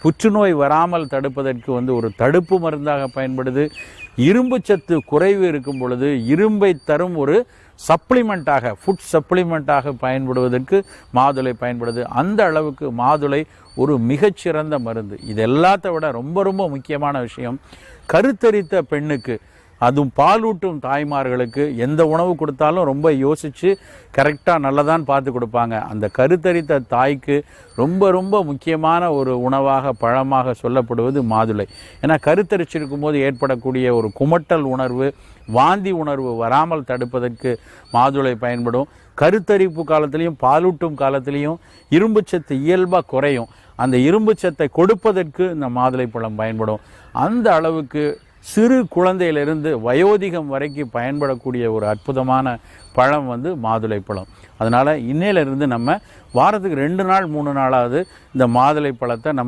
புற்றுநோய் வராமல் தடுப்பதற்கு ஒரு தடுப்பு மருந்தாக பயன்படுது. இரும்பு சத்து குறைவு இருக்கும் பொழுது இரும்பை தரும் ஒரு சப்ளிமெண்ட்டாக, ஃபுட் சப்ளிமெண்ட்டாக பயன்படுவதற்கு மாதுளை பயன்படுது. அந்த அளவுக்கு மாதுளை ஒரு மிகச்சிறந்த மருந்து. இது எல்லாத்த விட ரொம்ப ரொம்ப முக்கியமான விஷயம், கருத்தரித்த பெண்ணுக்கு, அதுவும் பாலூட்டும் தாய்மார்களுக்கு எந்த உணவு கொடுத்தாலும் ரொம்ப யோசித்து கரெக்டாக நல்லதான் பார்த்து கொடுப்பாங்க. அந்த கருத்தரித்த தாய்க்கு ரொம்ப ரொம்ப முக்கியமான ஒரு உணவாக, பழமாக சொல்லப்படுவது மாதுளை. ஏன்னா கருத்தரிச்சிருக்கும் போது ஏற்படக்கூடிய ஒரு குமட்டல் உணர்வு, வாந்தி உணர்வு வராமல் தடுப்பதற்கு மாதுளை பயன்படும். கருத்தரிப்பு காலத்திலையும் பாலூட்டும் காலத்திலையும் இரும்பு சத்து இயல்பாக குறையும். அந்த இரும்பு சத்தை கொடுப்பதற்கு இந்த மாதுளை பழம் பயன்படும். அந்த அளவுக்கு சிறு குழந்தையிலிருந்து வயோதிகம் வரைக்கும் பயன்படக்கூடிய ஒரு அற்புதமான பழம் மாதுளை பழம். அதனால் இன்னையிலிருந்து நம்ம வாரத்துக்கு 2 நாள் 3 நாளாவது இந்த மாதுளை பழத்தை நம்ம